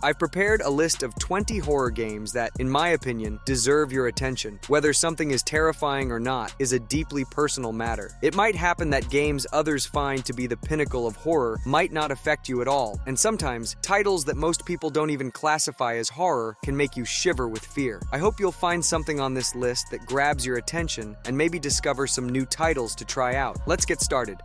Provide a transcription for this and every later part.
I've prepared a list of 20 horror games that, in my opinion, deserve your attention. Whether something is terrifying or not is a deeply personal matter. It might happen that games others find to be the pinnacle of horror might not affect you at all, and sometimes, titles that most people don't even classify as horror can make you shiver with fear. I hope you'll find something on this list that grabs your attention and maybe discover some new titles to try out. Let's get started.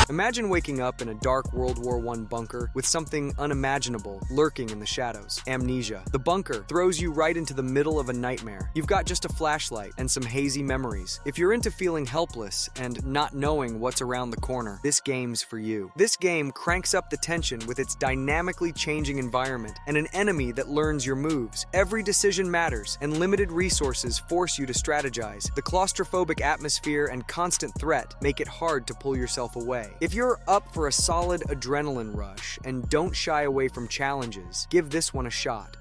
Imagine waking up in a dark World War I bunker with something unimaginable lurking in the shadows. Amnesia. The bunker throws you right into the middle of a nightmare. You've got just a flashlight and some hazy memories. If you're into feeling helpless and not knowing what's around the corner, this game's for you. This game cranks up the tension with its dynamically changing environment and an enemy that learns your moves. Every decision matters, and limited resources force you to strategize. The claustrophobic atmosphere and constant threat make it hard to pull yourself away. If you're up for a solid adrenaline rush and don't shy away from challenges, give this one a shot.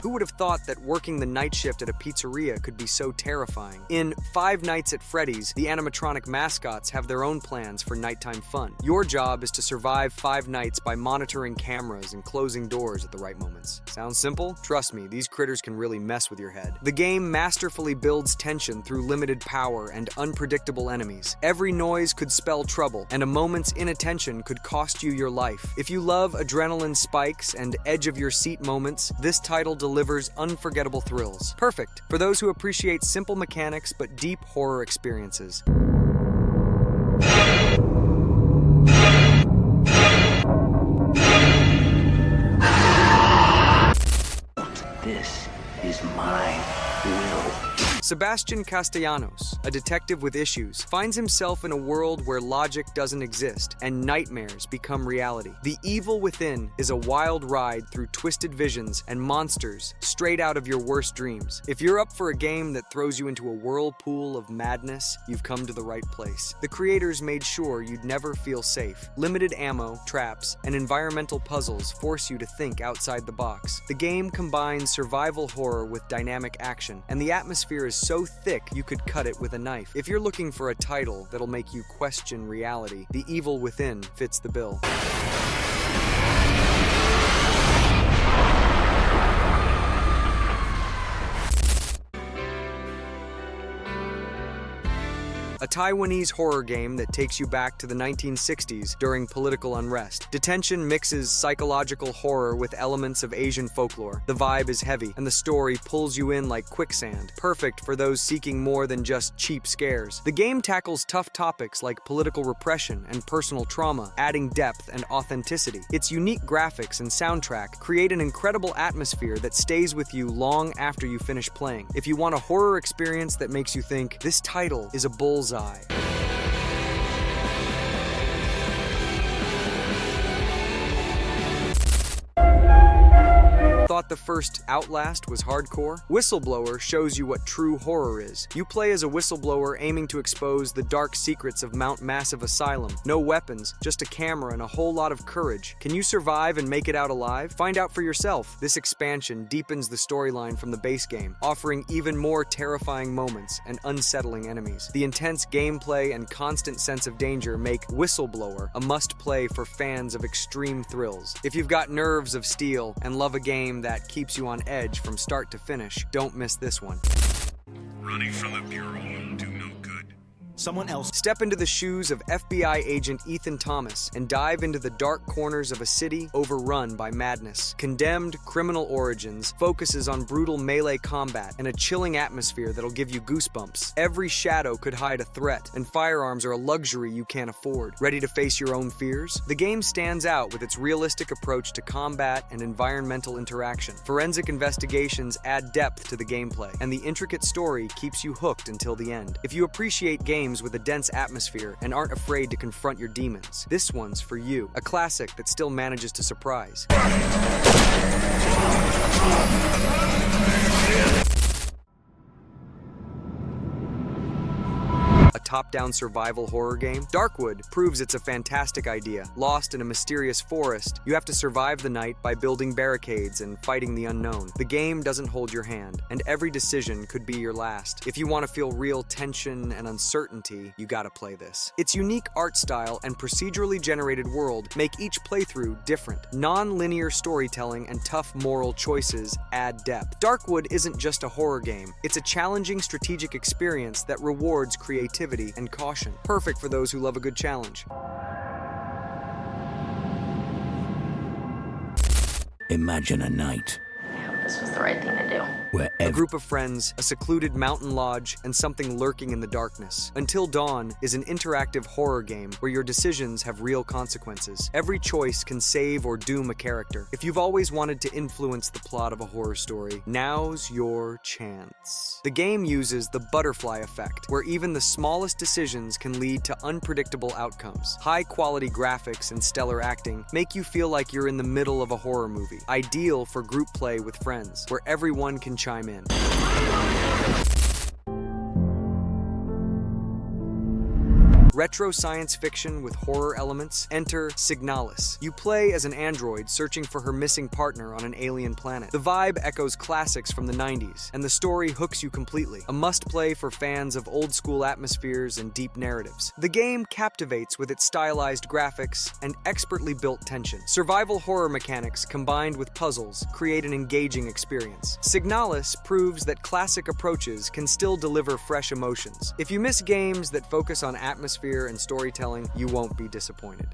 Who would have thought that working the night shift at a pizzeria could be so terrifying? In Five Nights at Freddy's, the animatronic mascots have their own plans for nighttime fun. Your job is to survive 5 nights by monitoring cameras and closing doors at the right moments. Sounds simple? Trust me, these critters can really mess with your head. The game masterfully builds tension through limited power and unpredictable enemies. Every noise could spell trouble, and a moment's inattention could cost you your life. If you love adrenaline spikes and edge-of-your-seat moments, this title delivers unforgettable thrills. Perfect for those who appreciate simple mechanics but deep horror experiences. This is my will. Sebastian Castellanos, a detective with issues, finds himself in a world where logic doesn't exist and nightmares become reality. The Evil Within is a wild ride through twisted visions and monsters straight out of your worst dreams. If you're up for a game that throws you into a whirlpool of madness, you've come to the right place. The creators made sure you'd never feel safe. Limited ammo, traps, and environmental puzzles force you to think outside the box. The game combines survival horror with dynamic action, and the atmosphere is so thick you could cut it with a knife. If you're looking for a title that'll make you question reality, The Evil Within fits the bill. A Taiwanese horror game that takes you back to the 1960s during political unrest. Detention mixes psychological horror with elements of Asian folklore. The vibe is heavy, and the story pulls you in like quicksand, perfect for those seeking more than just cheap scares. The game tackles tough topics like political repression and personal trauma, adding depth and authenticity. Its unique graphics and soundtrack create an incredible atmosphere that stays with you long after you finish playing. If you want a horror experience that makes you think, this title is a bullseye. Thought the first Outlast was hardcore? Whistleblower shows you what true horror is. You play as a whistleblower aiming to expose the dark secrets of Mount Massive Asylum. No weapons, just a camera and a whole lot of courage. Can you survive and make it out alive? Find out for yourself. This expansion deepens the storyline from the base game, offering even more terrifying moments and unsettling enemies. The intense gameplay and constant sense of danger make Whistleblower a must-play for fans of extreme thrills. If you've got nerves of steel and love a game that keeps you on edge from start to finish, don't miss this one. Running from the Bureau will do no good. Someone else. Step into the shoes of FBI agent Ethan Thomas and dive into the dark corners of a city overrun by madness. Condemned Criminal Origins focuses on brutal melee combat and a chilling atmosphere that'll give you goosebumps. Every shadow could hide a threat, and firearms are a luxury you can't afford. Ready to face your own fears? The game stands out with its realistic approach to combat and environmental interaction. Forensic investigations add depth to the gameplay, and the intricate story keeps you hooked until the end. If you appreciate games with a dense atmosphere and aren't afraid to confront your demons, this one's for you. A classic that still manages to surprise. top-down survival horror game? Darkwood proves it's a fantastic idea. Lost in a mysterious forest, you have to survive the night by building barricades and fighting the unknown. The game doesn't hold your hand, and every decision could be your last. If you want to feel real tension and uncertainty, you gotta play this. Its unique art style and procedurally generated world make each playthrough different. Non-linear storytelling and tough moral choices add depth. Darkwood isn't just a horror game, it's a challenging strategic experience that rewards creativity and caution. Perfect for those who love a good challenge. Imagine a night This was the right thing to do. where A group of friends, a secluded mountain lodge, and something lurking in the darkness. Until Dawn is an interactive horror game where your decisions have real consequences. Every choice can save or doom a character. If you've always wanted to influence the plot of a horror story, now's your chance. The game uses the butterfly effect, where even the smallest decisions can lead to unpredictable outcomes. High-quality graphics and stellar acting make you feel like you're in the middle of a horror movie. Ideal for group play with friends, where everyone can chime in. Retro science fiction with horror elements. Enter Signalis. You play as an android searching for her missing partner on an alien planet. The vibe echoes classics from the 90s, and the story hooks you completely. A must-play for fans of old-school atmospheres and deep narratives. The game captivates with its stylized graphics and expertly built tension. Survival horror mechanics combined with puzzles create an engaging experience. Signalis proves that classic approaches can still deliver fresh emotions. If you miss games that focus on atmosphere and storytelling, you won't be disappointed.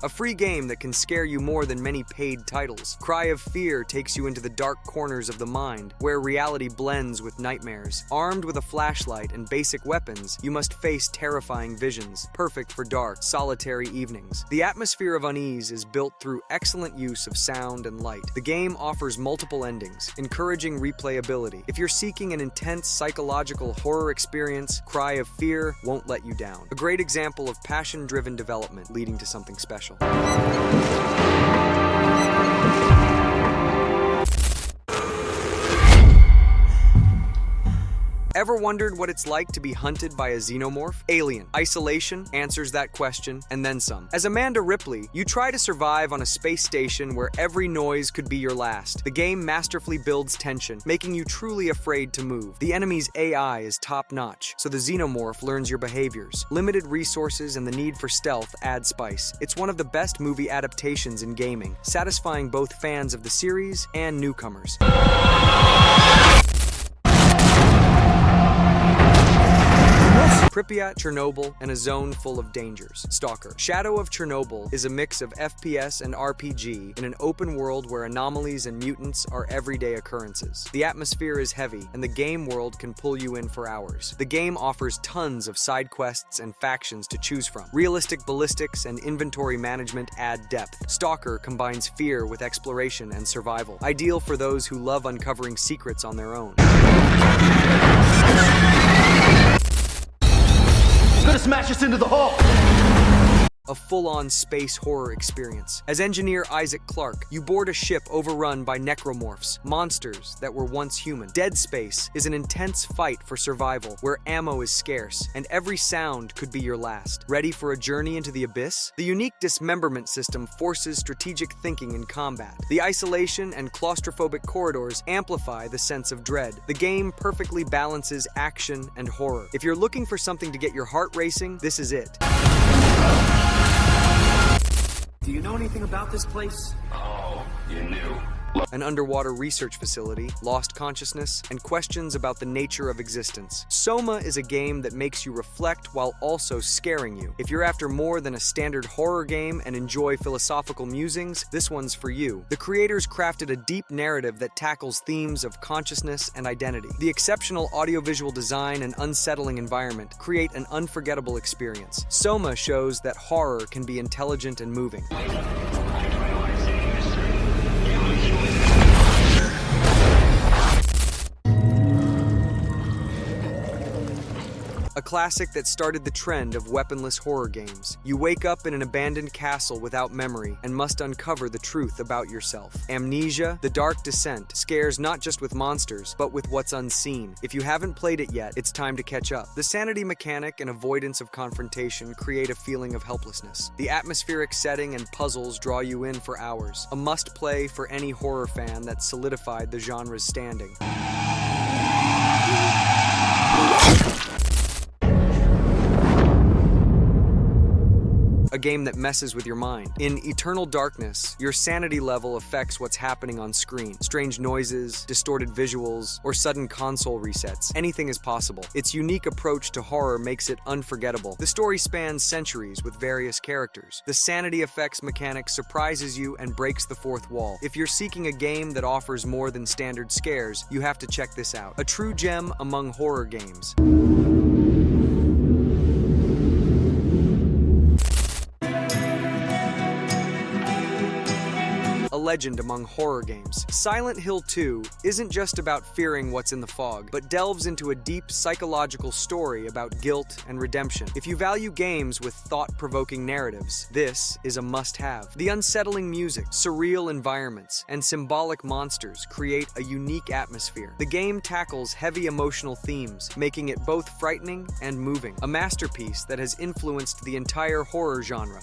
A free game that can scare you more than many paid titles. Cry of Fear takes you into the dark corners of the mind, where reality blends with nightmares. Armed with a flashlight and basic weapons, you must face terrifying visions, perfect for dark, solitary evenings. The atmosphere of unease is built through excellent use of sound and light. The game offers multiple endings, encouraging replayability. If you're seeking an intense psychological horror experience, Cry of Fear won't let you down. A great example of passion-driven development leading to something special. Ever wondered what it's like to be hunted by a xenomorph? Alien Isolation answers that question, and then some. As Amanda Ripley, you try to survive on a space station where every noise could be your last. The game masterfully builds tension, making you truly afraid to move. The enemy's AI is top-notch, so the xenomorph learns your behaviors. Limited resources and the need for stealth add spice. It's one of the best movie adaptations in gaming, satisfying both fans of the series and newcomers. Pripyat, Chernobyl, and a zone full of dangers. Stalker. Shadow of Chernobyl is a mix of FPS and RPG in an open world where anomalies and mutants are everyday occurrences. The atmosphere is heavy, and the game world can pull you in for hours. The game offers tons of side quests and factions to choose from. Realistic ballistics and inventory management add depth. Stalker combines fear with exploration and survival. Ideal for those who love uncovering secrets on their own. Gonna smash us into the hull! A full-on space horror experience. As engineer Isaac Clarke, you board a ship overrun by necromorphs, monsters that were once human. Dead Space is an intense fight for survival, where ammo is scarce, and every sound could be your last. Ready for a journey into the abyss? The unique dismemberment system forces strategic thinking in combat. The isolation and claustrophobic corridors amplify the sense of dread. The game perfectly balances action and horror. If you're looking for something to get your heart racing, this is it. Do you know anything about this place? Oh, you knew. An underwater research facility, lost consciousness, and questions about the nature of existence. Soma is a game that makes you reflect while also scaring you. If you're after more than a standard horror game and enjoy philosophical musings, this one's for you. The creators crafted a deep narrative that tackles themes of consciousness and identity. The exceptional audiovisual design and unsettling environment create an unforgettable experience. Soma shows that horror can be intelligent and moving. A a classic that started the trend of weaponless horror games. You wake up in an abandoned castle without memory and must uncover the truth about yourself. Amnesia: The Dark Descent scares not just with monsters, but with what's unseen. If you haven't played it yet, it's time to catch up. The sanity mechanic and avoidance of confrontation create a feeling of helplessness. The atmospheric setting and puzzles draw you in for hours. A must-play for any horror fan that solidified the genre's standing. A game that messes with your mind. In Eternal Darkness, your sanity level affects what's happening on screen. Strange noises, distorted visuals, or sudden console resets. Anything is possible. Its unique approach to horror makes it unforgettable. The story spans centuries with various characters. The sanity effects mechanic surprises you and breaks the fourth wall. If you're seeking a game that offers more than standard scares, you have to check this out. A true gem among horror games. A legend among horror games. Silent Hill 2 isn't just about fearing what's in the fog, but delves into a deep psychological story about guilt and redemption. If you value games with thought-provoking narratives, this is a must-have. The unsettling music, surreal environments, and symbolic monsters create a unique atmosphere. The game tackles heavy emotional themes, making it both frightening and moving. A masterpiece that has influenced the entire horror genre.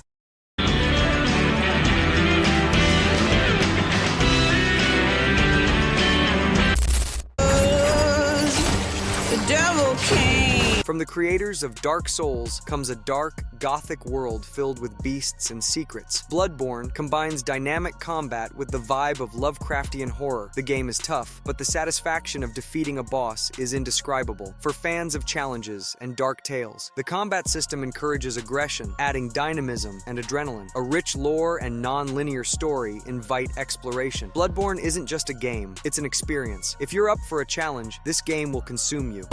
From the creators of Dark Souls comes a dark, gothic world filled with beasts and secrets. Bloodborne combines dynamic combat with the vibe of Lovecraftian horror. The game is tough, but the satisfaction of defeating a boss is indescribable. For fans of challenges and dark tales, the combat system encourages aggression, adding dynamism and adrenaline. A rich lore and non-linear story invite exploration. Bloodborne isn't just a game, it's an experience. If you're up for a challenge, this game will consume you.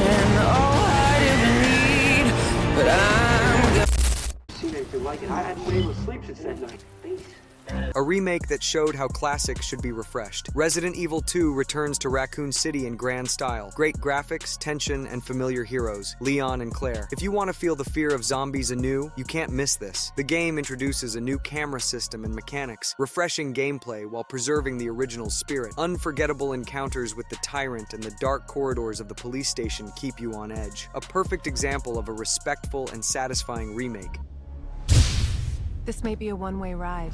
A remake that showed how classics should be refreshed. Resident Evil 2 returns to Raccoon City in grand style. Great graphics, tension, and familiar heroes, Leon and Claire. If you want to feel the fear of zombies anew, you can't miss this. The game introduces a new camera system and mechanics, refreshing gameplay while preserving the original spirit. Unforgettable encounters with the Tyrant and the dark corridors of the police station keep you on edge. A perfect example of a respectful and satisfying remake. This may be a one-way ride.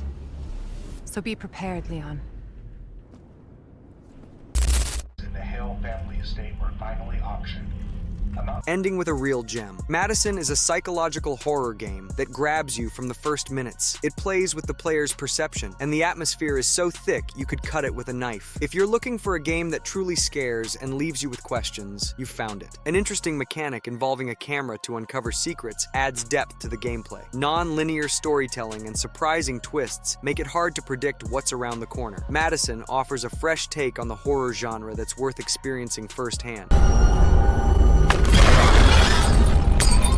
So be prepared, Leon. In the Hale family estate were finally auctioned. Ending with a real gem. Madison is a psychological horror game that grabs you from the first minutes. It plays with the player's perception, and the atmosphere is so thick you could cut it with a knife. If you're looking for a game that truly scares and leaves you with questions, you've found it. An interesting mechanic involving a camera to uncover secrets adds depth to the gameplay. Non-linear storytelling and surprising twists make it hard to predict what's around the corner. Madison offers a fresh take on the horror genre that's worth experiencing firsthand.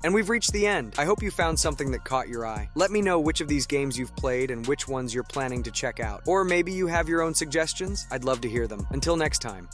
And we've reached the end. I hope you found something that caught your eye. Let me know which of these games you've played and which ones you're planning to check out. Or maybe you have your own suggestions. I'd love to hear them. Until next time.